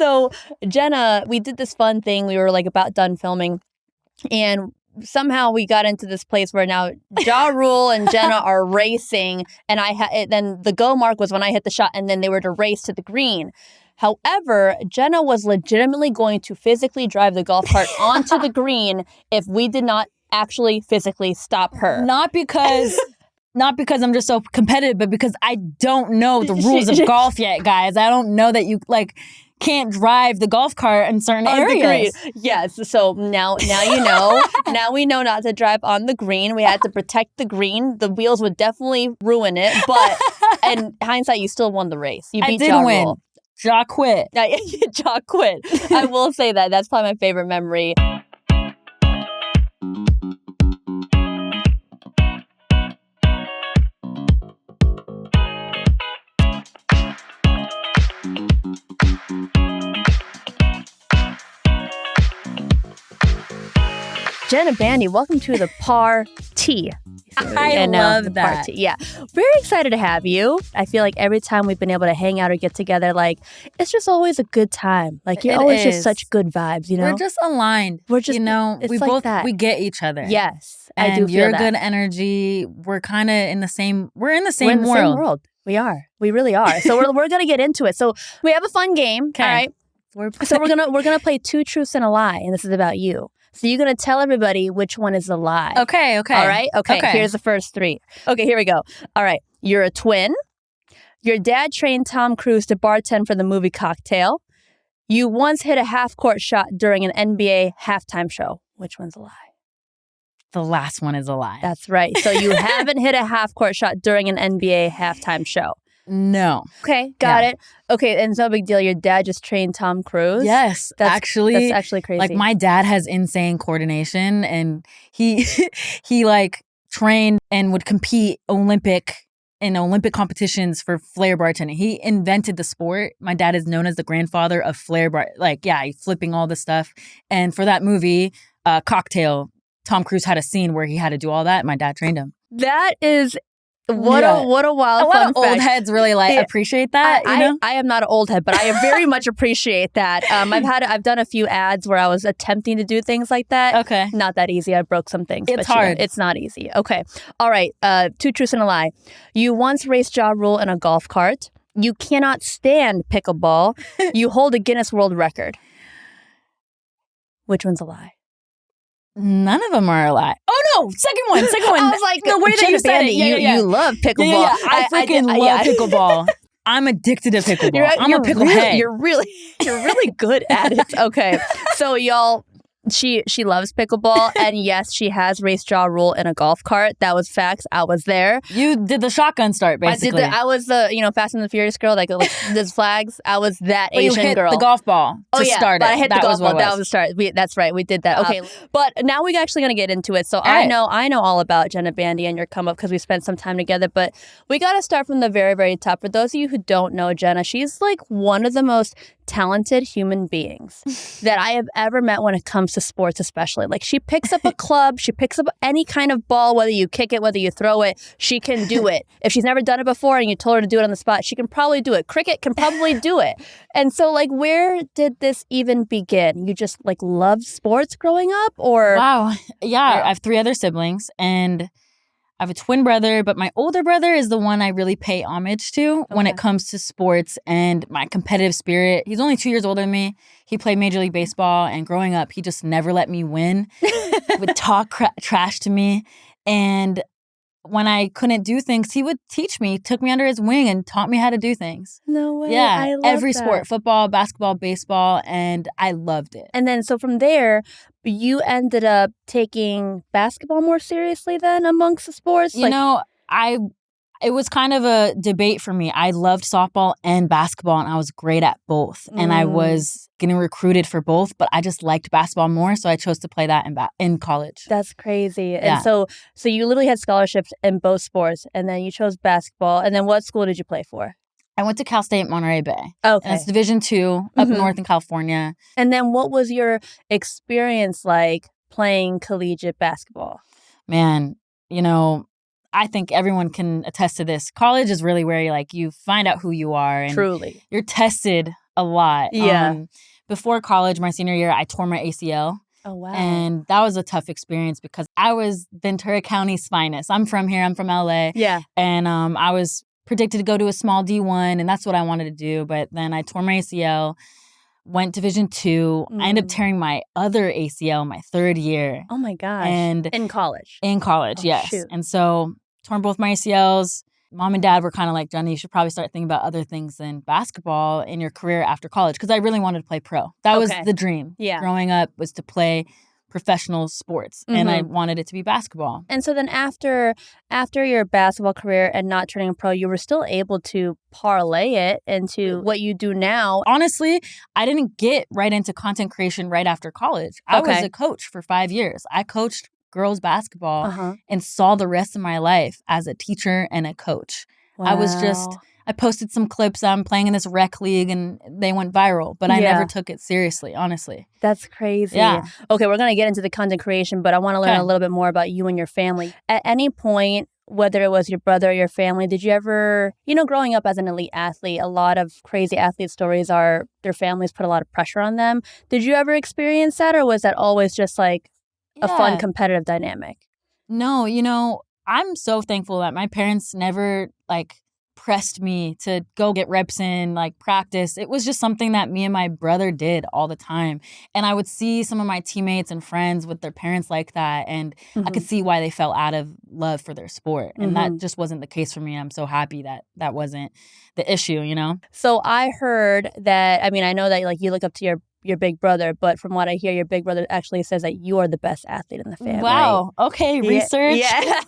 So Jenna, we did this fun thing. We were like about done filming, and somehow we got into this place where now Ja Rule and Jenna are racing, and then the go mark was when I hit the shot, and then they were to race to the green. However, Jenna was legitimately going to physically drive the golf cart onto the green if we did not actually physically stop her. Not because I'm just so competitive, but because I don't know the rules of golf yet, guys. I don't know that you can't drive the golf cart in certain areas. Yes. So now you know. Now we know not to drive on the green. We had to protect the green. The wheels would definitely ruin it. But in hindsight, you still won the race. You beat Ja win. Rule. Ja quit. Ja quit. I will say that. That's probably my favorite memory. Jenna Bandy, welcome to the party. I love that. Party. Yeah. Very excited to have you. I feel like every time we've been able to hang out or get together, it's just always a good time. You're always just such good vibes, you know? We're just aligned. We're just, we both get each other. Yes. And I do feel you're that. good energy. We're kind of in the same, we're in the same We're in the world. same world. We are. We really are. So we're going to get into it. So we have a fun game. Okay. All right. So we're going to play 2 truths and a lie. And this is about you. So you're going to tell everybody which one is the lie. Okay. All right? Okay. Here's the first 3. Okay, here we go. All right. You're a twin. Your dad trained Tom Cruise to bartend for the movie Cocktail. You once hit a half-court shot during an NBA halftime show. Which one's a lie? The last one is a lie. That's right. So you haven't hit a half-court shot during an NBA halftime show. No. Okay, got it. Okay, and it's no big deal. Your dad just trained Tom Cruise? Yes. That's actually crazy. My dad has insane coordination, and he trained and would compete in Olympic competitions for flair bartending. He invented the sport. My dad is known as the grandfather of flair bar. Flipping all the stuff. And for that movie, Cocktail, Tom Cruise had a scene where he had to do all that. My dad trained him. That is what a wild a lot fun of old fact. heads really appreciate that. I am not an old head, but I very much appreciate that. I've done a few ads where I was attempting to do things like that. Okay, not that easy. I broke some things. It's hard. It's not easy. Okay, all right. 2 truths and a lie. You once raced Ja Rule in a golf cart. You cannot stand pickleball. You hold a Guinness World Record. Which one's a lie? None of them are a lie. Oh no, second one. I was like, the way that you said it, you love pickleball. Yeah. I freaking love pickleball. I'm addicted to pickleball. I'm a picklehead. You're really good at it. Okay, so y'all. She loves pickleball, and yes, she has raced Ja Rule in a golf cart. That was facts. I was there. You did the shotgun start, basically. I was the Fast and the Furious girl, like these flags. I was that Asian you hit girl. The golf ball to start it. I hit the golf ball. That was the start. That's right. We did that. Okay, but now we're actually gonna get into it. So I know all about Jenna Bandy and your come up because we spent some time together. But we got to start from the very, very top. For those of you who don't know Jenna, she's one of the most talented human beings that I have ever met when it comes to sports, especially. She picks up a club, she picks up any kind of ball, whether you kick it, whether you throw it, she can do it. If she's never done it before and you told her to do it on the spot, she can probably do it. Cricket can probably do it. And so where did this even begin? You just loved sports growing up, or? Wow. Yeah. I have 3 other siblings, and I have a twin brother, but my older brother is the one I really pay homage to when it comes to sports and my competitive spirit. He's only 2 years older than me. He played Major League Baseball, and growing up, he just never let me win. He would talk trash to me. And when I couldn't do things, he would teach me, took me under his wing and taught me how to do things. No way. Yeah, I love every that. sport, football, basketball, baseball, and I loved it. And then so from there, you ended up taking basketball more seriously then amongst the sports? It was kind of a debate for me. I loved softball and basketball, and I was great at both. And I was getting recruited for both, but I just liked basketball more, so I chose to play that in college. That's crazy. Yeah. And so you literally had scholarships in both sports, and then you chose basketball. And then what school did you play for? I went to Cal State Monterey Bay. Okay. And it's Division II up north in California. And then what was your experience like playing collegiate basketball? Man, I think everyone can attest to this. College is really where you find out who you are. And Truly. You're tested a lot. Yeah. Before college, my senior year, I tore my ACL. Oh, wow. And that was a tough experience because I was Ventura County's finest. I'm from here. I'm from LA. Yeah. And I was predicted to go to a small D1, and that's what I wanted to do. But then I tore my ACL, went Division II. I ended up tearing my other ACL my third year. Oh, my gosh. And in college? In college, yes. Shoot. And so torn both my ACLs. Mom and dad were kind of like, Jenny, you should probably start thinking about other things than basketball in your career after college, because I really wanted to play pro. That was the dream. Yeah. Growing up was to play professional sports, and I wanted it to be basketball. And so then after your basketball career and not turning pro, you were still able to parlay it into what you do now. Honestly, I didn't get right into content creation right after college. I was a coach for 5 years. I coached girls basketball and saw the rest of my life as a teacher and a coach. Wow. I posted some clips. I'm playing in this rec league and they went viral, but I never took it seriously, honestly. That's crazy. Yeah. Okay, we're going to get into the content creation, but I want to learn a little bit more about you and your family. At any point, whether it was your brother or your family, did you ever, growing up as an elite athlete, a lot of crazy athlete stories are their families put a lot of pressure on them. Did you ever experience that, or was that always just like a fun competitive dynamic? No, I'm so thankful that my parents never pressed me to go get reps in, practice. It was just something that me and my brother did all the time. And I would see some of my teammates and friends with their parents like that, and I could see why they fell out of love for their sport. And that just wasn't the case for me. I'm so happy that that wasn't the issue, So I heard that, I know that you look up to your big brother, but from what I hear, your big brother actually says that you are the best athlete in the family. Wow. Okay. Research. Yeah.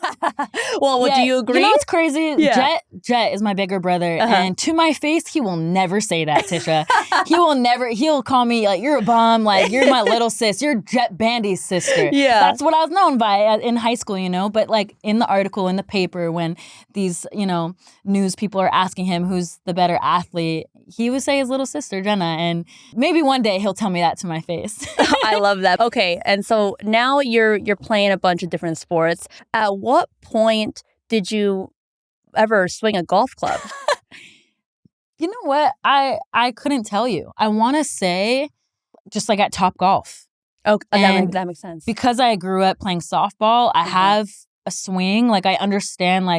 Well, do you agree? It's crazy. Yeah. Jet is my bigger brother. And to my face, he will never say that, Tisha. He'll call me you're a bum. You're my little sis. You're Jet Bandy's sister. Yeah. That's what I was known by in high school, But in the article, in the paper, when these, news people are asking him who's the better athlete, he would say his little sister, Jenna. And maybe one day he'll tell me that to my face. I love that. Okay, and so now you're playing a bunch of different sports. At what point did you ever swing a golf club? You know what? I couldn't tell you. I want to say just at Top Golf. Okay, that makes sense. Because I grew up playing softball, I have a swing. I understand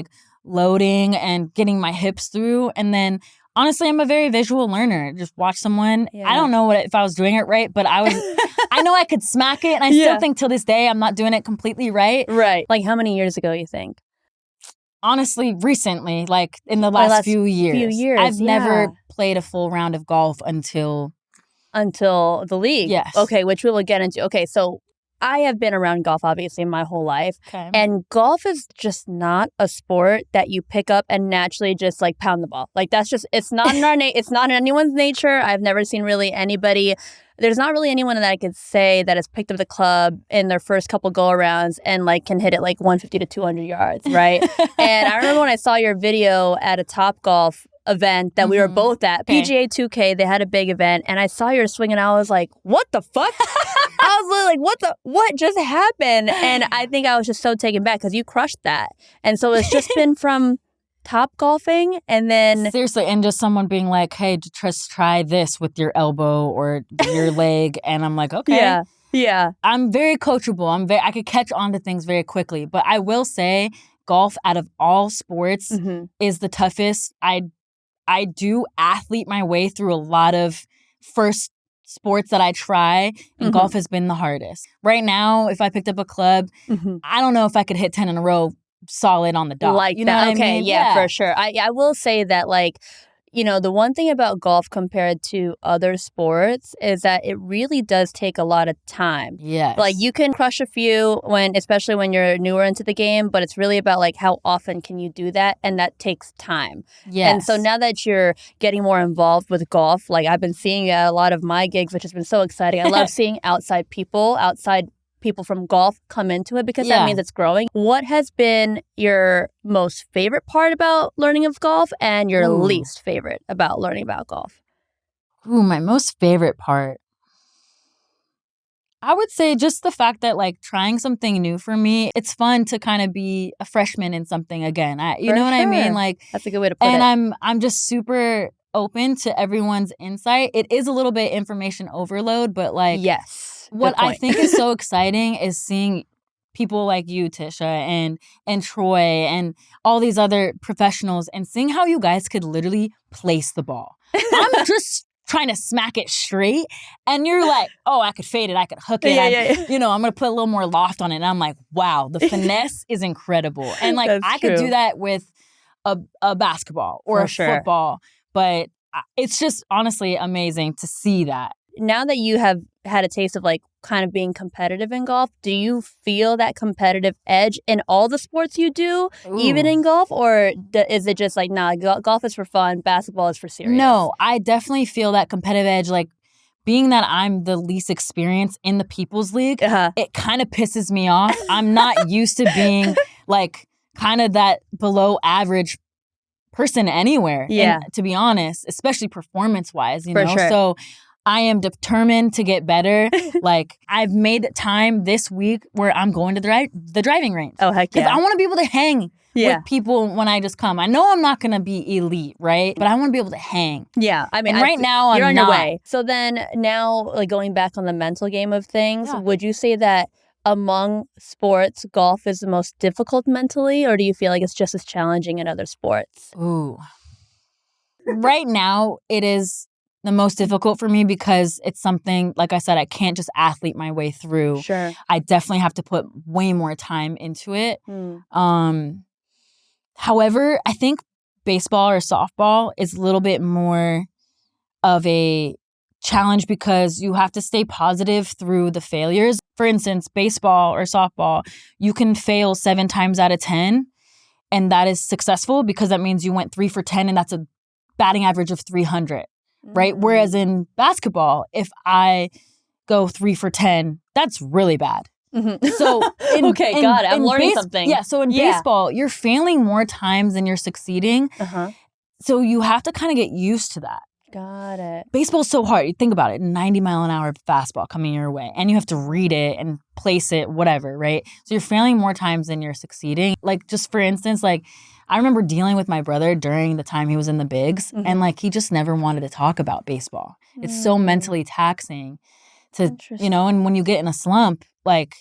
loading and getting my hips through, and then honestly, I'm a very visual learner. Just watch someone. Yeah. I don't know if I was doing it right, but I know I could smack it. And I still think till this day, I'm not doing it completely right. Right. How many years ago, you think? Honestly, recently, in the last few years. I've never played a full round of golf until the league. Yes. Okay, which we will get into. Okay, so I have been around golf, obviously, my whole life. Okay. And golf is just not a sport that you pick up and naturally just pound the ball. That's just, it's not in it's not in anyone's nature. I've never seen really anybody. There's not really anyone that I could say that has picked up the club in their first couple go-arounds and can hit it 150 to 200 yards, right? And I remember when I saw your video at a Topgolf event that we were both at, PGA 2K, they had a big event, and I saw your swing and I was like, what the fuck? I was literally what just happened? And I think I was just so taken back because you crushed that. And so it's just been from top golfing and then... Seriously, and just someone being like, hey, just try this with your elbow or your leg. And I'm like, okay. Yeah. I'm very coachable. I could catch on to things very quickly. But I will say golf out of all sports is the toughest. I do athlete my way through a lot of first sports that I try, and golf has been the hardest. Right now, if I picked up a club, I don't know if I could hit 10 in a row solid on the dot. You know what I mean? Yeah, for sure. I will say that the one thing about golf compared to other sports is that it really does take a lot of time. Yes. You can crush a few especially when you're newer into the game, but it's really about how often can you do that, and that takes time. Yes. And so now that you're getting more involved with golf, I've been seeing at a lot of my gigs, which has been so exciting. I love seeing outside people from golf come into it because that means it's growing. What has been your most favorite part about learning of golf and your least favorite about learning about golf? Ooh, my most favorite part. I would say just the fact that trying something new for me, it's fun to kind of be a freshman in something again. You know what I mean? That's a good way to put it. And I'm just super open to everyone's insight. It is a little bit information overload, but like, yes, what I think is so exciting is seeing people like you, Tisha, and Troy, and all these other professionals, and seeing how you guys could literally place the ball. I'm just trying to smack it straight, and you're like, oh, I could fade it, I could hook it, I'm going to put a little more loft on it, and I'm like, wow, the finesse is incredible. And like, I could do that with a basketball or a football, but it's just honestly amazing to see that. Now that you have had a taste of like kind of being competitive in golf, do you feel that competitive edge in all the sports you do, even in golf? Or is it just like, nah, golf is for fun, basketball is for serious? No, I definitely feel that competitive edge. Like, being that I'm the least experienced in the People's League, it kind of pisses me off. I'm not used to being like kind of that below average person anywhere. Yeah. And to be honest, especially performance-wise, you know? Sure. So I am determined to get better. Like, I've made time this week where I'm going to the driving range. Oh, heck yeah. Because I want to be able to hang with people when I just come. I know I'm not going to be elite, right? But I want to be able to hang. Yeah. I mean, and right now, you're I'm on not. your way. So then now, like going back on the mental game of things, would you say that among sports, golf is the most difficult mentally, or do you feel like it's just as challenging in other sports? Ooh. Right now, it is the most difficult for me because it's something, like I said, I can't just athlete my way through. Sure. I definitely have to put way more time into it. However, I think baseball or softball is a little bit more of a challenge because you have to stay positive through the failures. For instance, baseball or softball, you can fail 7 times out of 10, and that is successful because that means you went 3 for 10, and that's a batting average of 300. Right? Whereas in basketball, if I go 3 for 10, that's really bad. So I'm learning something. Yeah, so in baseball, you're failing more times than you're succeeding. So you have to kind of get used to that. Got it. Baseball's so hard. You think about it, 90-mile-an-hour fastball coming your way, and you have to read it and place it, whatever, right? So you're failing more times than you're succeeding. Like, just for instance, like, I remember dealing with my brother during the time he was in the bigs, and like, he just never wanted to talk about baseball. It's so mentally taxing to, you know, and when you get in a slump, like,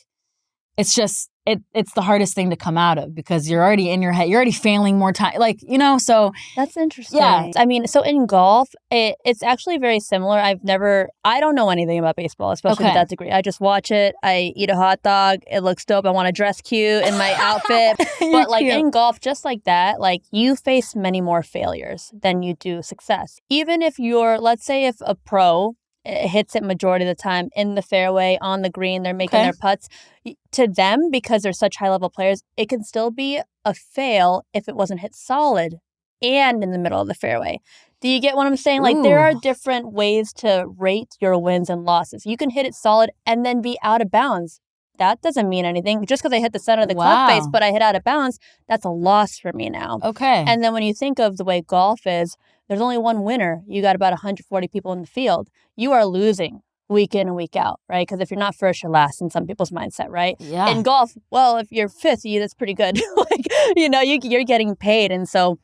it's just, it's the hardest thing to come out of because you're already in your head. You're already failing more time. Like, you know, so. That's interesting. Yeah. I mean, so in golf, it's actually very similar. I don't know anything about baseball, especially to that degree. I just watch it. I eat a hot dog. It looks dope. I want to dress cute in my outfit. But like in golf, just like that, like you face many more failures than you do success. Even if let's say if a pro hits it majority of the time in the fairway, on the green, they're making their putts. To them, because they're such high-level players, it can still be a fail if it wasn't hit solid and in the middle of the fairway. Do you get what I'm saying? Like, there are different ways to rate your wins and losses. You can hit it solid and then be out of bounds. That doesn't mean anything. Just because I hit the center of the club face, but I hit out of bounds, that's a loss for me now. Okay. And then when you think of the way golf is, there's only one winner. You got about 140 people in the field. You are losing week in and week out, right? Because if you're not first, you're last in some people's mindset, right? Yeah. In golf, well, if you're fifth, that's pretty good. Like, you know, you're getting paid. And so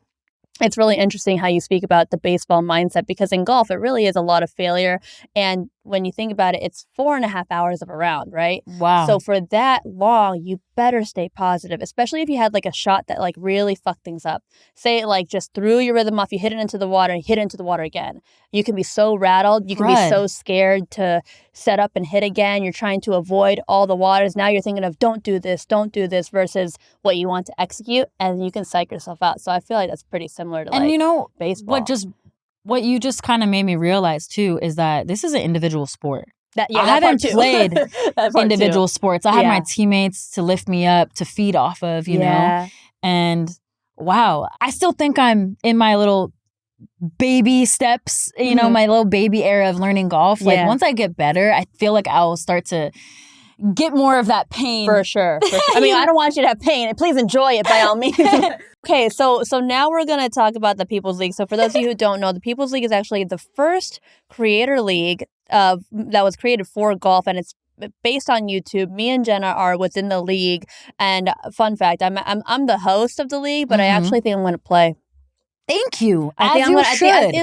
it's really interesting how you speak about the baseball mindset because in golf, it really is a lot of failure. And when you think about it, it's 4.5 hours of a round, right? Wow. So for that long, you better stay positive, especially if you had like a shot that like really fucked things up. Say it like just threw your rhythm off, you hit it into the water and hit it into the water again. You can be so rattled. You can be so scared to set up and hit again. You're trying to avoid all the waters. Now you're thinking of don't do this versus what you want to execute, and you can psych yourself out. So I feel like that's pretty similar to and you know, baseball. What you just kind of made me realize too is that this is an individual sport. I that haven't played individual sports. I have my teammates to lift me up, to feed off of, you know? And wow, I still think I'm in my little baby steps, you know, my little baby era of learning golf. Like once I get better, I feel like I will start to get more of that pain. For sure. I mean, I don't want you to have pain. Please enjoy it by all means. Okay, so now we're going to talk about the People's League. So for those of you who don't know, the People's League is actually the first creator league that was created for golf, and it's based on YouTube. Me and Jenna are within the league, and fun fact, I'm the host of the league, but I actually think I'm going to play. Thank you. I think I'm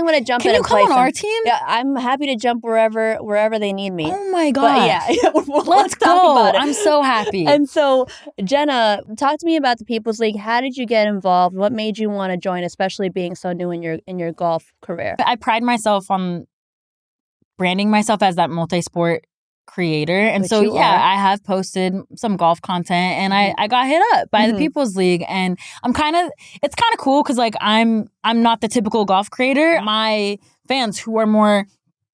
gonna jump in. Can you come on our team? Yeah, I'm happy to jump wherever they need me. Oh my god! Let's go. I'm so happy. And so, Jenna, talk to me about the People's League. How did you get involved? What made you want to join, especially being so new in your golf career? I pride myself on branding myself as that multi-sport creator, and Which so I have posted some golf content, and I got hit up by the People's League, and it's kind of cool because like I'm not the typical golf creator. My fans who are more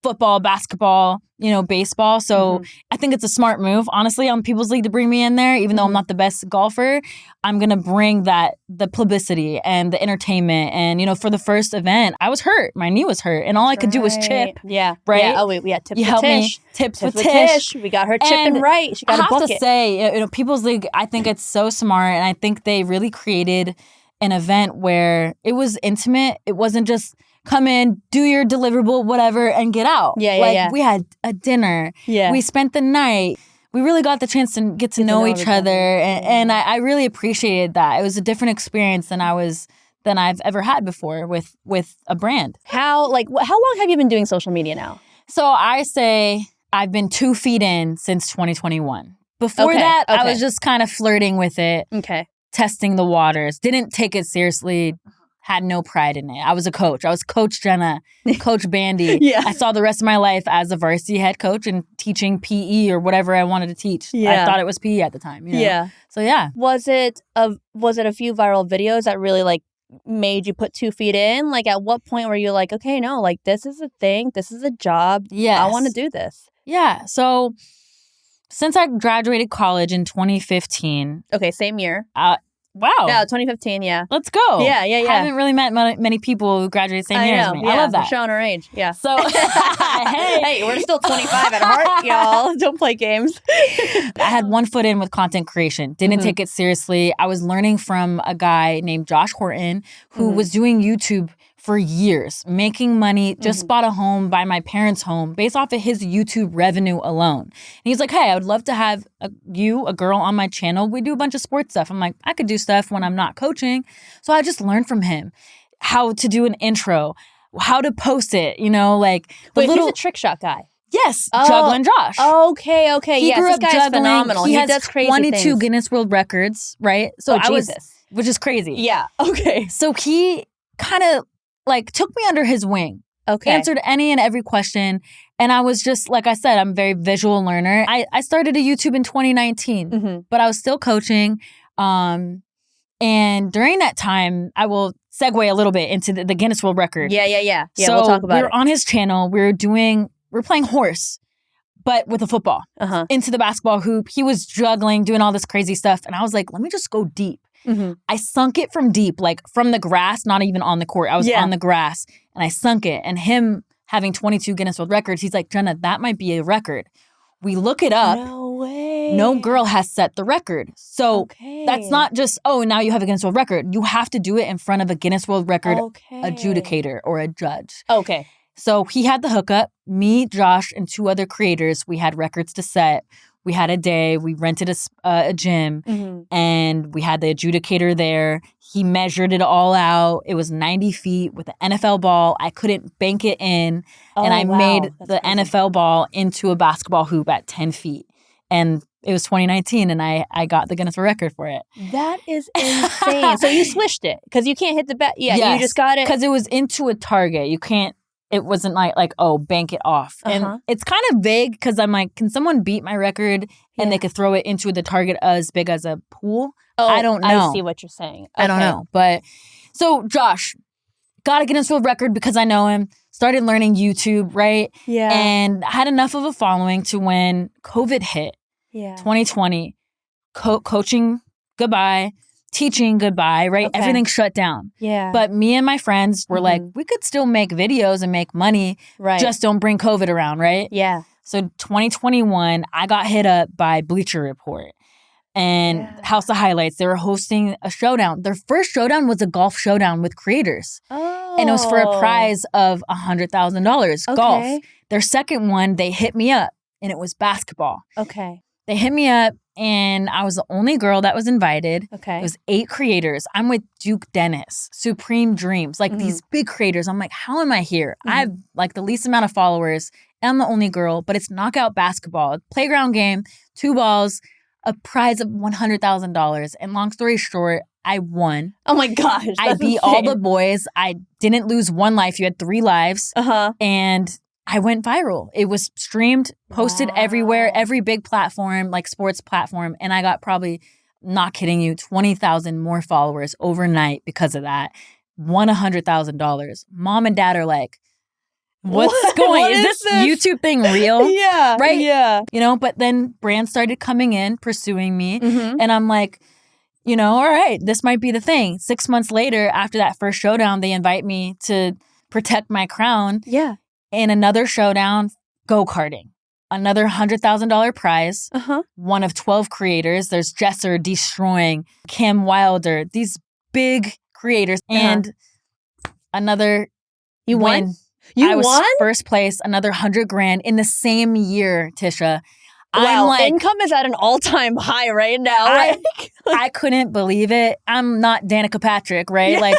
football, basketball, baseball. So I think it's a smart move, honestly, on People's League to bring me in there. Even though I'm not the best golfer, I'm going to bring the publicity and the entertainment. And, for the first event, I was hurt. My knee was hurt. And all I could do was chip. Yeah. Right? Yeah. Oh, wait. We had tips with Tish. Tips with Tish. We got her chipping right. She got a bucket. I have to say, People's League, I think it's so smart. And I think they really created an event where it was intimate. It wasn't just come in, do your deliverable, whatever, and get out. We had a dinner. Yeah. We spent the night. We really got the chance to get to know each other. And I really appreciated that. It was a different experience than I've ever had before with a brand. How long have you been doing social media now? So I say I've been 2 feet in since 2021. Before that, I was just kind of flirting with it. Okay. Testing the waters. Didn't take it seriously. Had no pride in it. I was a coach. I was Coach Jenna, Coach Bandy. Yeah. I saw the rest of my life as a varsity head coach and teaching PE or whatever I wanted to teach. Yeah. I thought it was PE at the time. Yeah. So yeah. Was it a few viral videos that really like made you put 2 feet in? Like at what point were you like, okay, no, like this is a thing. This is a job. Yeah. I want to do this. Yeah. So since I graduated college in 2015. Okay. Same year. Wow. Yeah, 2015, yeah. Let's go. Yeah. Haven't really met many people who graduated the same year as me. I love that. We're showing our age. Yeah. So, hey, we're still 25 at heart, y'all. Don't play games. I had 1 foot in with content creation. Didn't take it seriously. I was learning from a guy named Josh Horton who was doing YouTube for years, making money, just bought a home by my parents' home based off of his YouTube revenue alone. And he's like, hey, I would love to have a girl on my channel. We do a bunch of sports stuff. I'm like, I could do stuff when I'm not coaching. So I just learned from him how to do an intro, how to post it, he's a trick shot guy. Yes, Juggling Josh. Okay. He grew up this guy's juggling. Phenomenal. He has does crazy 22 things. Guinness World Records, right? So Jesus. Which is crazy. Yeah, okay. So he kind of took me under his wing. Okay. Answered any and every question. And I was just, like I said, I'm a very visual learner. I started a YouTube in 2019, but I was still coaching. And during that time, I will segue a little bit into the Guinness World Record. Yeah, so we'll talk about it. We were on his channel. We were playing horse, but with a football. Into the basketball hoop. He was juggling, doing all this crazy stuff. And I was like, let me just go deep. I sunk it from deep, from the grass, not even on the court. I was on the grass and I sunk it. And him having 22 Guinness World Records, he's like, Jenna, that might be a record. We look it up. No way. No girl has set the record. So that's not just, now you have a Guinness World Record. You have to do it in front of a Guinness World Record adjudicator or a judge. Okay. So he had the hookup. Me, Josh, and 2 other creators, we had records to set. We had a day, we rented a gym, and we had the adjudicator there. He measured it all out. It was 90 feet with an NFL ball. I couldn't bank it in, and I made the NFL ball into a basketball hoop at 10 feet. And it was 2019, and I got the Guinness World Record for it. That is insane. So you swished it, because you can't hit the bat. Yeah, yes, you just got it. Because it was into a target. You can't. It wasn't like, bank it off. And it's kind of vague because I'm like, can someone beat my record and they could throw it into the target as big as a pool? I don't know. I see what you're saying. I don't know. But so Josh got a Guinness World Record because I know him, started learning YouTube, right? Yeah. And had enough of a following to when COVID hit, 2020, coaching, goodbye. Teaching, goodbye, right? Okay. Everything shut down. Yeah. But me and my friends were like, we could still make videos and make money. Right. Just don't bring COVID around, right? Yeah. So 2021, I got hit up by Bleacher Report and House of Highlights. They were hosting a showdown. Their first showdown was a golf showdown with creators. Oh. And it was for a prize of $100,000 golf. Their second one, they hit me up and it was basketball. Okay. They hit me up and I was the only girl that was invited. Okay. It was 8 creators. I'm with Duke Dennis, Supreme Dreams, like these big creators. I'm like, how am I here? I have like the least amount of followers. And I'm the only girl, but it's knockout basketball, playground game, 2 balls, a prize of $100,000. And long story short, I won. Oh my gosh. I beat all the boys. I didn't lose 1 life. You had 3 lives. And I went viral. It was streamed, posted everywhere, every big platform, like sports platform. And I got probably, not kidding you, 20,000 more followers overnight because of that. Won $100,000. Mom and dad are like, what's going on? Is this YouTube thing real? Yeah. Right? Yeah. You know, but then brands started coming in, pursuing me. And I'm like, you know, all right, this might be the thing. 6 months later, after that first showdown, they invite me to protect my crown. Yeah. In another showdown, go-karting. Another $100,000 prize. One of 12 creators. There's Jesser destroying Kim Wilder. These big creators. And another You win. won? You I was won? first place, another $100,000 in the same year, Tisha. Wow, I'm like, income is at an all-time high right now. Right? I couldn't believe it. I'm not Danica Patrick, right? Like,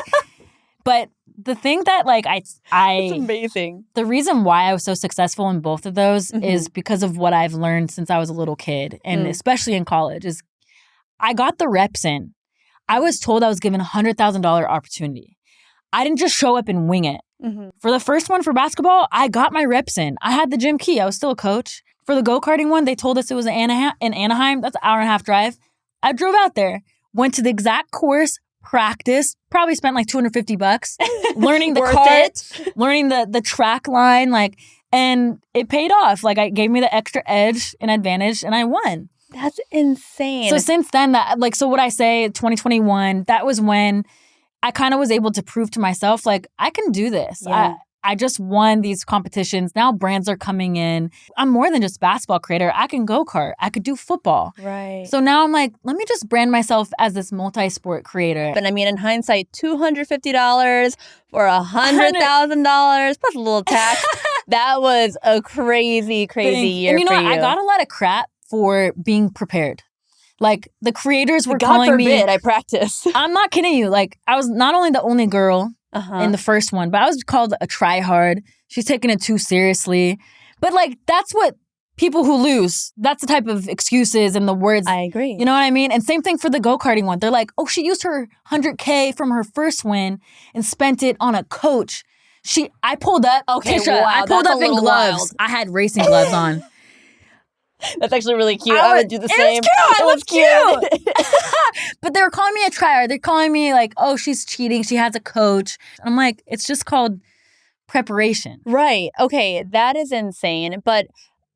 but the thing that like it's amazing. The reason why I was so successful in both of those is because of what I've learned since I was a little kid, and especially in college, is I got the reps in. I was told I was given a $100,000 opportunity. I didn't just show up and wing it. For the first one for basketball, I got my reps in. I had the gym key. I was still a coach. For the go-karting one, they told us it was in Anaheim. That's an hour-and-a-half drive. I drove out there, went to the exact course, practiced, probably spent like $250 learning the cart, learning the track line, like, and it paid off. Like, it gave me the extra edge and advantage, and I won. That's insane. So since then, so what I say, 2021, that was when I kind of was able to prove to myself, like, I can do this. Yeah. I just won these competitions. Now brands are coming in. I'm more than just basketball creator. I can go-kart. I could do football. Right. So now I'm like, let me just brand myself as this multi-sport creator. But I mean, in hindsight, $250 for $100,000 plus a little tax. That was a crazy year and you know what? I got a lot of crap for being prepared. Like, the creators were God calling me. God forbid I practice. I'm not kidding you. Like, I was not only the only girl in the first one, but I was called a try-hard. She's taking it too seriously. But, like, that's what people who lose, that's the type of excuses and the words. I agree. You know what I mean? And same thing for the go-karting one. They're like, oh, she used her $100K from her first win and spent it on a coach. I pulled up. Okay, Tisha, wow, I pulled that's up a in little gloves. wild. I had racing gloves on. That's actually really cute. I would do the same. It was cute. But they were calling me a tryer. They're calling me like, oh, she's cheating. She has a coach. I'm like, it's just called preparation. Right. Okay. That is insane. But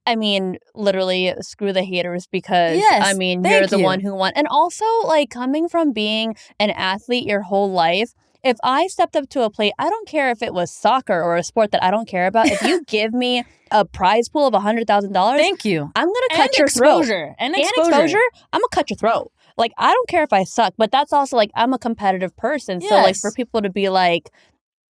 I mean, literally, screw the haters because, I mean, you're the one who won. And also, like, coming from being an athlete your whole life, if I stepped up to a plate, I don't care if it was soccer or a sport that I don't care about. If you give me a prize pool of $100,000, thank you. I'm gonna cut your throat. And exposure. I'm gonna cut your throat. Like, I don't care if I suck, but that's also like, I'm a competitive person. So like, for people to be like,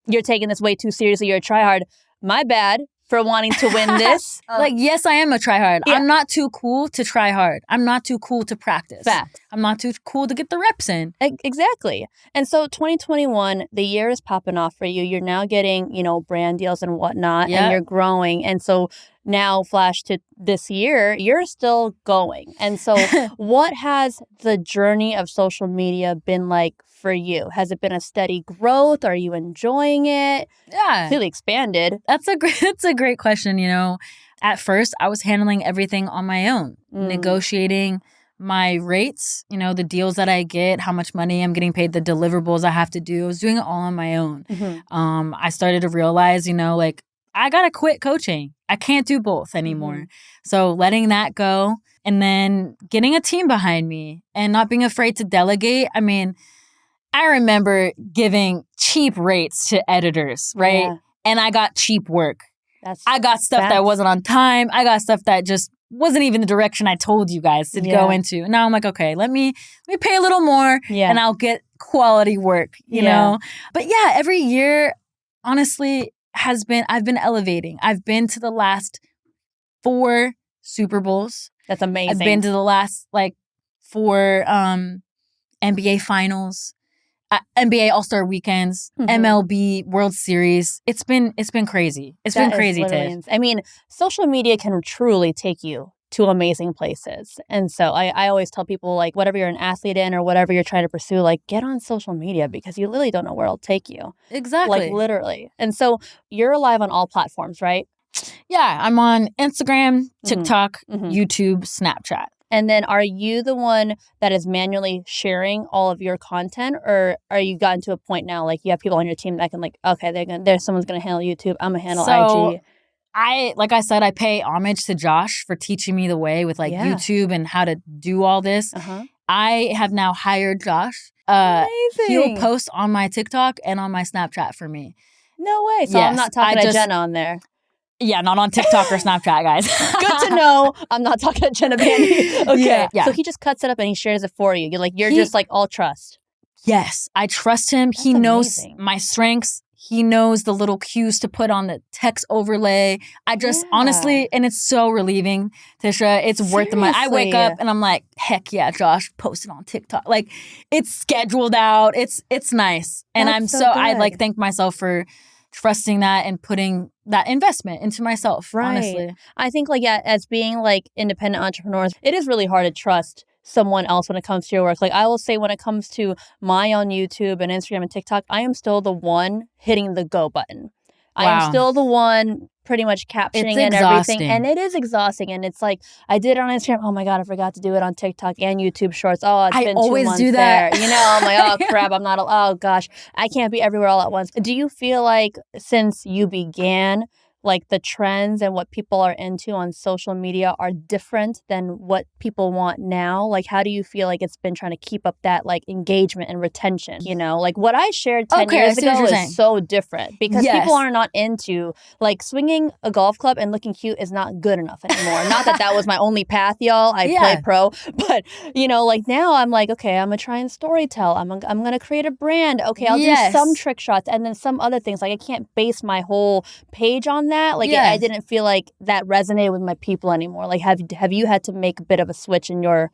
you're taking this way too seriously, you're a tryhard. My bad for wanting to win this. Like, yes, I am a tryhard. Yeah. I'm not too cool to try hard. I'm not too cool to practice. Fact. I'm not too cool to get the reps in. Exactly. And so 2021, the year is popping off for you. You're now getting, brand deals and whatnot, and you're growing. And so now, flash to this year, you're still going. And so what has the journey of social media been like for you? Has it been a steady growth? Are you enjoying it? Yeah. Clearly expanded. That's a great question. At first, I was handling everything on my own, negotiating my rates, the deals that I get, how much money I'm getting paid, the deliverables I have to do. I was doing it all on my own. I started to realize, like, I got to quit coaching. I can't do both anymore. So letting that go, and then getting a team behind me and not being afraid to delegate. I mean, I remember giving cheap rates to editors, right? Yeah. And I got cheap work. I got stuff that wasn't on time. I got stuff that just wasn't even the direction I told you guys to go into. And now I'm like, okay, let me pay a little more and I'll get quality work, you know? But yeah, every year, honestly, I've been elevating. I've been to the last 4 Super Bowls. That's amazing. I've been to the last like 4 NBA finals, NBA All-Star weekends, MLB World Series. It's been crazy. It's been crazy, Tish. I mean, social media can truly take you to amazing places. And so I always tell people, like, whatever you're an athlete in or whatever you're trying to pursue, like, get on social media because you literally don't know where it'll take you. Exactly. Like, literally. And so you're live on all platforms, right? Yeah, I'm on Instagram, TikTok, YouTube, Snapchat. And then are you the one that is manually sharing all of your content, or are you gotten to a point now, like, you have people on your team that can, like, okay, someone's going to handle YouTube, I'm going to handle IG? Like I said, I pay homage to Josh for teaching me the way with YouTube and how to do all this. I have now hired Josh. Amazing. He'll post on my TikTok and on my Snapchat for me. No way. So I'm not talking to Jenna on there. Yeah, not on TikTok or Snapchat, guys. Good to know. I'm not talking to Jenna Bandy. Okay. Yeah. So he just cuts it up and he shares it for you. You're just like all trust. Yes, I trust him. That's he knows amazing. my strengths. He knows the little cues to put on the text overlay. I just honestly, and it's so relieving, Tisha. It's worth the money. I wake up and I'm like, heck yeah, Josh, post it on TikTok. Like, it's scheduled out. It's nice. And I thank myself for trusting that and putting that investment into myself, honestly. I think as being independent entrepreneurs, it is really hard to trust someone else when it comes to your work. Like, I will say, when it comes to my own YouTube and Instagram and TikTok, I am still the one hitting the go button. Wow. I am still the one pretty much captioning and everything. And it is exhausting. And it's like, I did it on Instagram. Oh my God, I forgot to do it on TikTok and YouTube Shorts. Oh, it's been 2 months always do that. there. I'm like, oh crap, oh gosh, I can't be everywhere all at once. Do you feel like since you began, the trends and what people are into on social media are different than what people want now? How do you feel like it's been trying to keep up that engagement and retention? What I shared 10 years ago is so different because people are not into swinging a golf club and looking cute is not good enough anymore. Not that was my only path, y'all. I play pro, but now I'm like, okay, I'm gonna try and storytell. I'm gonna create a brand. Okay, I'll do some trick shots and then some other things. I can't base my whole page on that. I didn't feel like that resonated with my people anymore. Have you had to make a bit of a switch in your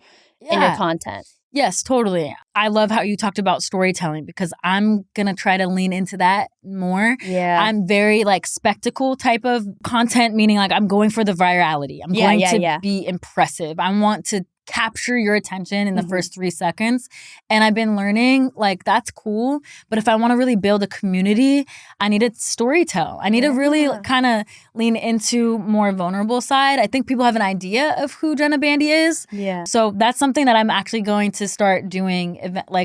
content? Yes, totally. I love how you talked about storytelling because I'm going to try to lean into that more. Yeah. I'm very spectacle type of content, meaning I'm going for the virality. I'm going to be impressive. I want to capture your attention in the first 3 seconds. And I've been learning that's cool. But if I want to really build a community, I need to storytell. I need to really kind of lean into more vulnerable side. I think people have an idea of who Jenna Bandy is. Yeah. So that's something that I'm actually going to start doing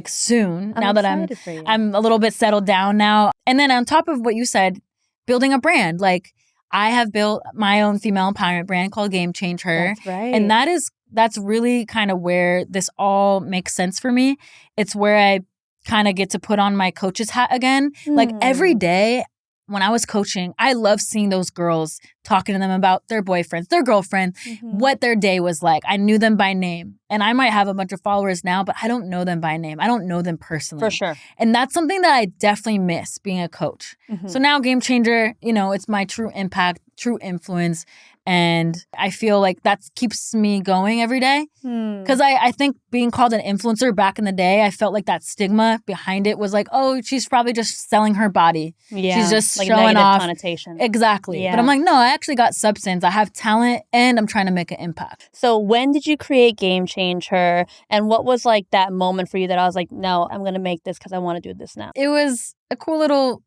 soon. Now that I'm a little bit settled down now. And then on top of what you said, building a brand. I have built my own female empowerment brand called Game Change Her. That's right. And that's really kind of where this all makes sense for me. It's where I kind of get to put on my coach's hat again. Every day when I was coaching, I love seeing those girls, talking to them about their boyfriends, their girlfriends, what their day was like. I knew them by name. And I might have a bunch of followers now, but I don't know them by name. I don't know them personally. For sure. And that's something that I definitely miss being a coach. So now Game Changer, it's my true impact, true influence. And I feel like that keeps me going every day. Because I think being called an influencer back in the day, I felt like that stigma behind it was oh, she's probably just selling her body. Yeah. She's just showing off. Connotation. Exactly. Yeah. But I'm like, no, I actually got substance. I have talent and I'm trying to make an impact. So when did you create Game Change Her? And what was that moment for you that I was like, no, I'm going to make this because I want to do this now? It was a cool little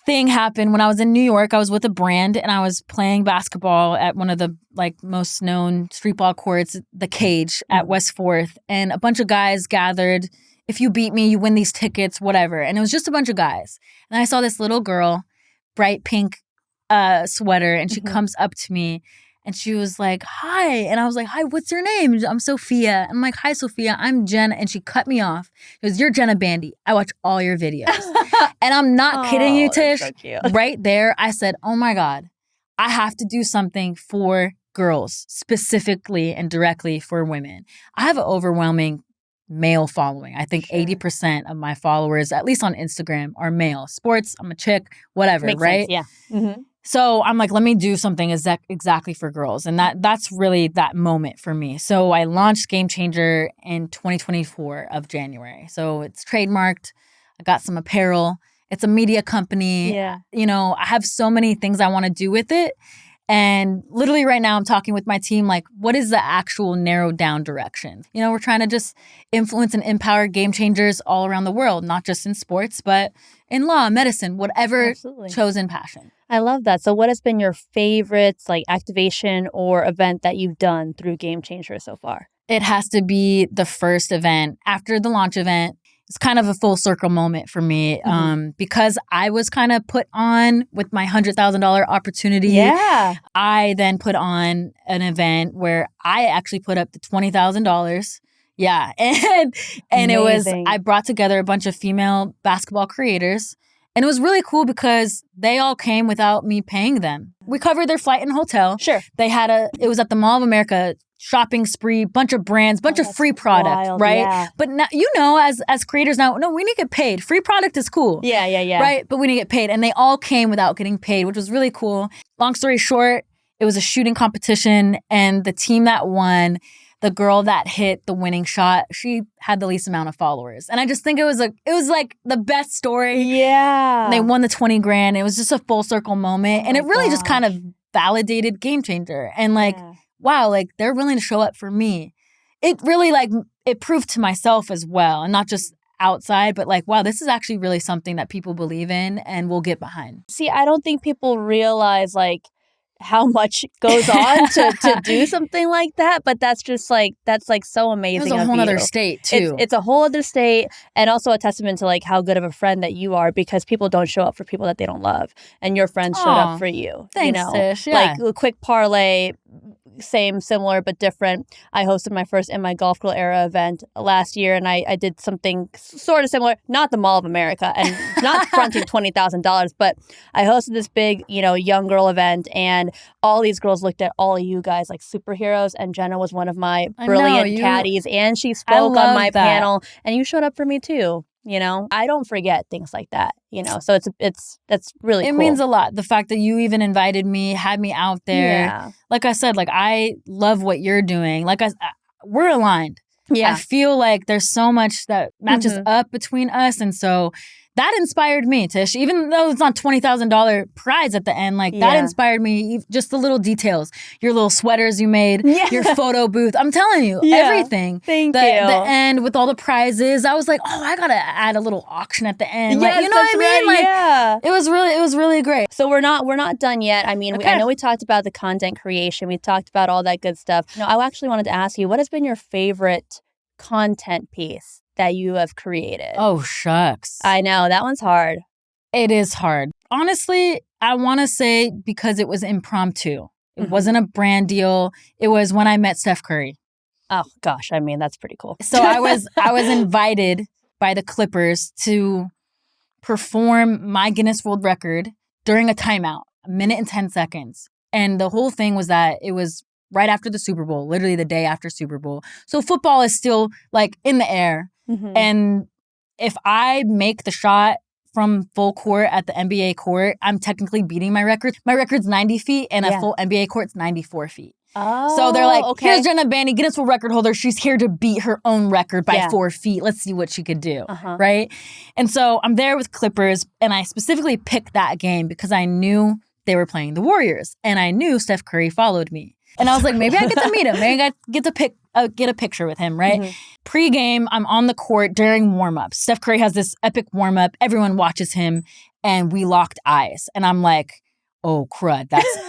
thing happened when I was in New York. I was with a brand and I was playing basketball at one of the most known street ball courts, the Cage at West 4th. And a bunch of guys gathered. If you beat me, you win these tickets, whatever. And it was just a bunch of guys. And I saw this little girl, bright pink sweater, and she comes up to me and she was like, hi. And I was like, hi, what's your name? I'm Sophia. I'm like, hi, Sophia, I'm Jenna. And she cut me off. She goes, you're Jenna Bandy. I watch all your videos. And I'm not kidding you, Tish. So cute. Right there, I said, oh my God, I have to do something for girls, specifically and directly for women. I have an overwhelming male following. I think 80% of my followers, at least on Instagram, are male. Sports, I'm a chick, whatever, Makes right? Sense, yeah. So I'm like, let me do something exactly for girls. And that's really that moment for me. So I launched Game Changer in 2024 of January. So it's trademarked. I got some apparel. It's a media company. Yeah. I have so many things I want to do with it. And literally right now I'm talking with my team, like, what is the actual narrowed down direction? We're trying to just influence and empower game changers all around the world, not just in sports, but in law, medicine, whatever chosen passion. I love that. So what has been your favorite activation or event that you've done through Game Changer so far? It has to be the first event after the launch event. It's kind of a full circle moment for me because I was kind of put on with my $100,000 opportunity. Yeah. I then put on an event where I actually put up the $20,000. Yeah. And it was, I brought together a bunch of female basketball creators. And it was really cool because they all came without me paying them. We covered their flight and hotel. Sure. It was at the Mall of America shopping spree, bunch of brands, bunch of free product, wild, right? Yeah. But now, as creators now, no, we need to get paid. Free product is cool. Yeah. Right? But we need to get paid. And they all came without getting paid, which was really cool. Long story short, it was a shooting competition. And the team that won, the girl that hit the winning shot, she had the least amount of followers. And I just think it was like the best story. Yeah. And they won the $20,000. It was just a full circle moment. And it really just kind of validated Game Changer. And wow, they're willing to show up for me. It really it proved to myself as well. And not just outside, but wow, this is actually really something that people believe in and will get behind. See, I don't think people realize how much goes on to do something like that, but that's just that's so amazing. It's a whole other state too. It's a whole other state, and also a testament to how good of a friend that you are, because people don't show up for people that they don't love, and your friends showed up for you. Thanks, Tish. Yeah. A quick parlay. Similar, but different. I hosted my first In My Golf Girl Era event last year, and I did something sort of similar, not the Mall of America, and not fronting $20,000, but I hosted this big, young girl event, and all these girls looked at all of you guys like superheroes, and Jenna was one of my brilliant caddies, and she spoke on my panel, and you showed up for me too. I don't forget things like that, so that's really cool. It means a lot. The fact that you even invited me, had me out there. Yeah. Like I said, I love what you're doing. We're aligned. Yeah. I feel like there's so much that matches up between us. And so that inspired me, Tish. Even though it's not $20,000 prize at the end, that inspired me. Just the little details, your little sweaters you made, your photo booth. I'm telling you, everything. Thank you. The end with all the prizes. I was like, oh, I gotta add a little auction at the end. Yes, you know what I mean? Right. It was really great. So we're not done yet. I mean, I know we talked about the content creation. We talked about all that good stuff. No, I actually wanted to ask you, what has been your favorite content piece that you have created? Oh, shucks. I know, that one's hard. It is hard. Honestly, I want to say because it was impromptu. It wasn't a brand deal. It was when I met Steph Curry. Oh, gosh. I mean, that's pretty cool. So I was invited by the Clippers to perform my Guinness World Record during a timeout, 1 minute and 10 seconds. And the whole thing was that it was right after the Super Bowl, literally the day after Super Bowl. So football is still in the air. And if I make the shot from full court at the NBA court, I'm technically beating my record. My record's 90 feet and a full NBA court's 94 feet. Oh, so they're like, here's Jenna Bandy, Guinness World Record holder. She's here to beat her own record by 4 feet. Let's see what she could do, right? And so I'm there with Clippers, and I specifically picked that game because I knew they were playing the Warriors, and I knew Steph Curry followed me. And I was like, maybe I get to meet him. Maybe I get to get a picture with him, right? Pre-game, I'm on the court during warm-ups. Steph Curry has this epic warm-up. Everyone watches him, and we locked eyes. And I'm like, oh, crud. That's,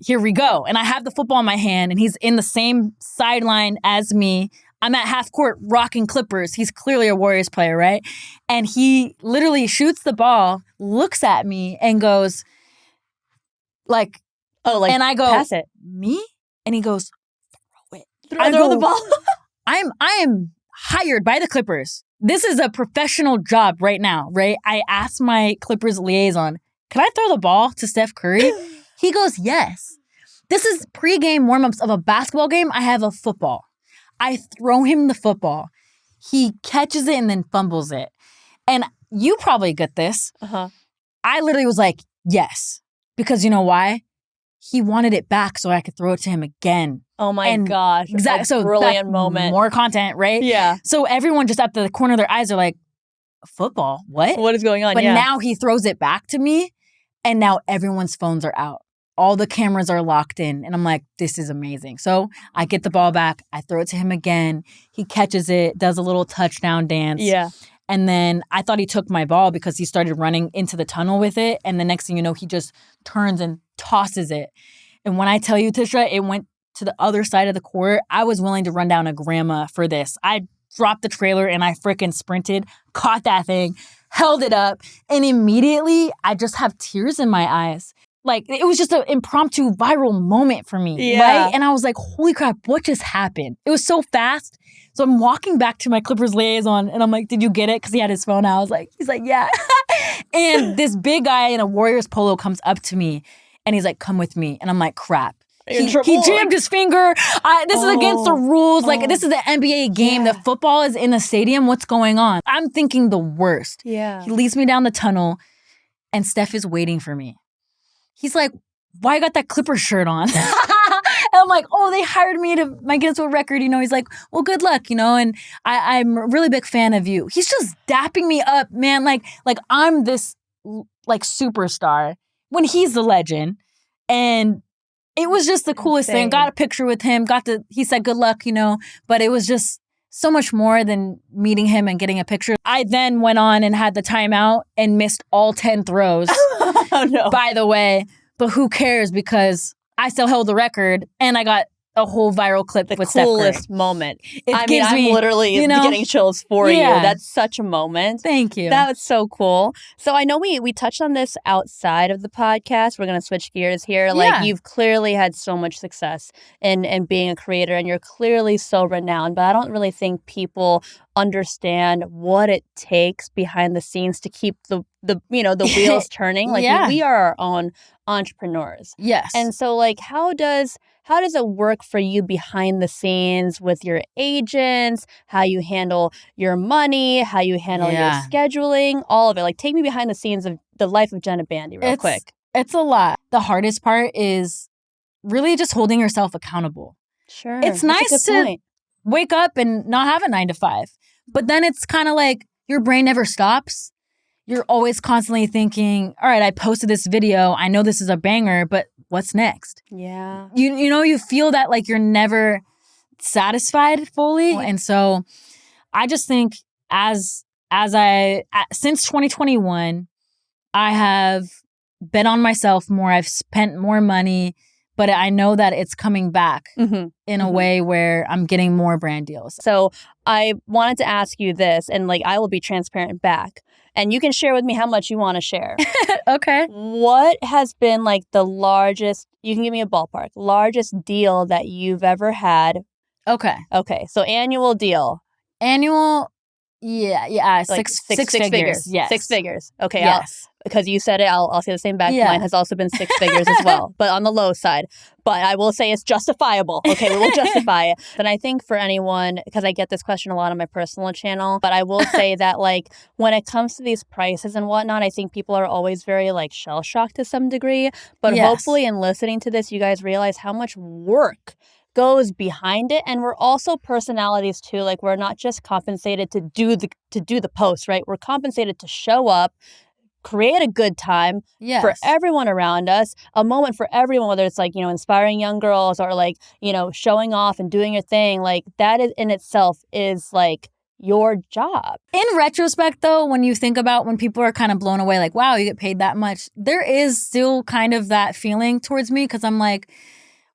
here we go. And I have the football in my hand, and he's in the same sideline as me. I'm at half court rocking Clippers. He's clearly a Warriors player, right? And he literally shoots the ball, looks at me, and goes, and I go, pass it. Me? And he goes, throw it. Throw the ball. I am hired by the Clippers. This is a professional job right now, right? I asked my Clippers liaison, can I throw the ball to Steph Curry? He goes, yes. This is pregame warm-ups of a basketball game. I have a football. I throw him the football. He catches it and then fumbles it. And you probably get this. I literally was like, yes. Because you know why? He wanted it back so I could throw it to him again. Oh my gosh. Exactly. So brilliant moment. More content, right? Yeah. So everyone just at the corner of their eyes are like, football? What? What is going on? But now he throws it back to me, and now everyone's phones are out. All the cameras are locked in. And I'm like, this is amazing. So I get the ball back. I throw it to him again. He catches it, does a little touchdown dance. Yeah. And then I thought he took my ball because he started running into the tunnel with it. And the next thing you know, he just turns and tosses it. And when I tell you, Tisha, it went to the other side of the court. I was willing to run down a grandma for this. I dropped the trailer and I freaking sprinted, caught that thing, held it up. And immediately I just have tears in my eyes. Like, it was just an impromptu viral moment for me, right? And I was like, holy crap, what just happened? It was so fast. So I'm walking back to my Clippers liaison and I'm like, did you get it? Because he had his phone out. He's like, yeah. And this big guy in a Warriors polo comes up to me and he's like, come with me. And I'm like, crap. He jammed his finger. This is against the rules. Like, this is the NBA game. The football is in the stadium. What's going on? I'm thinking the worst. Yeah. He leads me down the tunnel and Steph is waiting for me. He's like, why you got that Clippers shirt on? And I'm like, oh, they hired me to get into a record, you know. He's like, well, good luck, you know, and I'm a really big fan of you. He's just dapping me up, man, like I'm this like superstar when he's the legend. And it was just the coolest thing. Got a picture with him, he said good luck, you know, but it was just so much more than meeting him and getting a picture. I then went on and had the timeout and missed all 10 throws, oh, no. By the way. But who cares, because I still held the record and I got a whole viral clip with Steph Curry. The coolest moment. I'm me, literally getting chills for you. That's such a moment. Thank you. That was so cool. So I know we touched on this outside of the podcast. We're going to switch gears here. Like, you've clearly had so much success in being a creator, and you're clearly so renowned, but I don't really think people understand what it takes behind the scenes to keep the wheels turning. Like, we are our own entrepreneurs. Yes. And so, like, how does it work for you behind the scenes with your agents, how you handle your money, how you handle your scheduling, all of it? Like, take me behind the scenes of the life of Jenna Bandy real quick. It's a lot. The hardest part is really just holding yourself accountable. Sure. It's nice to wake up and not have a 9 to 5. But then it's kind of like your brain never stops. You're always constantly thinking, all right, I posted this video. I know this is a banger, but what's next? Yeah. You know, you feel that like you're never satisfied fully. And so I just think since 2021, I have bet on myself more. I've spent more money, but I know that it's coming back in a way where I'm getting more brand deals. So I wanted to ask you this, and like, I will be transparent back. And you can share with me how much you want to share. Okay. What has been like the largest, you can give me a ballpark, largest deal that you've ever had? Okay. So annual deal. Annual, yeah. Like six figures. Yes. 6 figures. Okay. Yes. Because you said it, I'll say the same back. Mine has also been 6 figures as well, but on the low side. But I will say it's justifiable. Okay, we will justify it. And I think for anyone, because I get this question a lot on my personal channel, but I will say that like when it comes to these prices and whatnot, I think people are always very like shell shocked to some degree. But hopefully in listening to this, you guys realize how much work goes behind it. And we're also personalities too. Like, we're not just compensated to do the post, right? We're compensated to show up, create a good time for everyone around us, a moment for everyone, whether it's like, inspiring young girls or like, showing off and doing your thing. Like, that is in itself is like your job. In retrospect, though, when you think about when people are kind of blown away, like, wow, you get paid that much, there is still kind of that feeling towards me, because I'm like,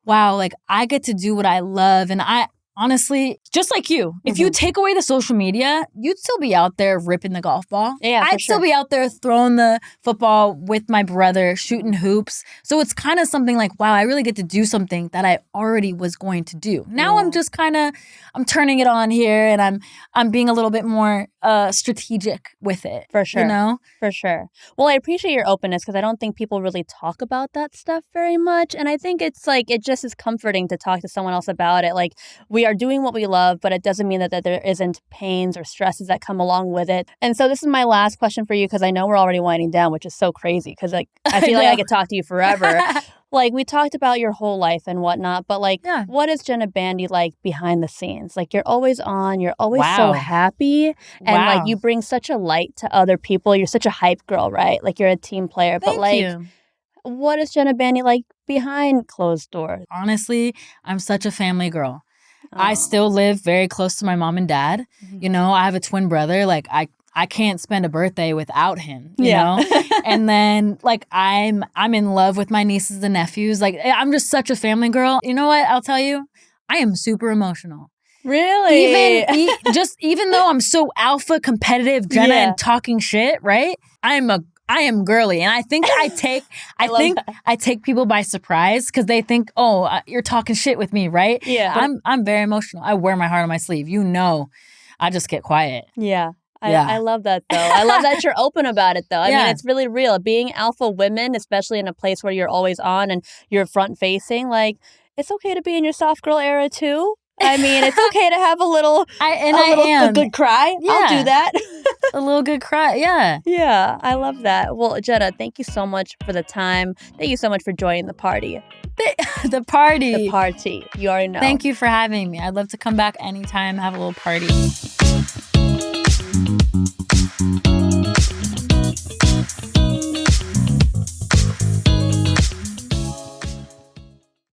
wow, like I get to do what I love. And I honestly, just like you, if you take away the social media, you'd still be out there ripping the golf ball. Yeah, I'd still be out there throwing the football with my brother, shooting hoops. So it's kind of something like, wow, I really get to do something that I already was going to do. Now I'm just I'm turning it on here, and I'm being a little bit more strategic with it. For sure. You know? For sure. Well, I appreciate your openness, because I don't think people really talk about that stuff very much. And I think it's like, it just is comforting to talk to someone else about it. Like, we are doing what we love. love, but it doesn't mean that there isn't pains or stresses that come along with it. And so this is my last question for you, because I know we're already winding down, which is so crazy, because like I feel like I could talk to you forever. Like, we talked about your whole life and whatnot, but like, what is Jenna Bandy like behind the scenes? Like, you're always on, you're always so happy, and like, you bring such a light to other people. You're such a hype girl, right? Like, you're a team player. Thank but like, you. What is Jenna Bandy like behind closed doors? Honestly, I'm such a family girl. I still live very close to my mom and dad. You know, I have a twin brother. Like, I can't spend a birthday without him, you know? And then like I'm in love with my nieces and nephews. Like, I'm just such a family girl. You know what? I'll tell you, I am super emotional. Really? Even though I'm so alpha competitive, Jenna, and talking shit, right? I am girly, and I think I take people by surprise because they think, oh, you're talking shit with me, right? Yeah. But I'm very emotional. I wear my heart on my sleeve. You know, I just get quiet. Yeah. I love that, though. I love that you're open about it, though. I mean, it's really real. Being alpha women, especially in a place where you're always on and you're front facing, like, it's okay to be in your soft girl era, too. I mean, it's okay to have a little good cry. Yeah. I'll do that. A little good cry. Yeah. Yeah. I love that. Well, Jenna, thank you so much for the time. Thank you so much for joining the party. The party. The party. You already know. Thank you for having me. I'd love to come back anytime, have a little party.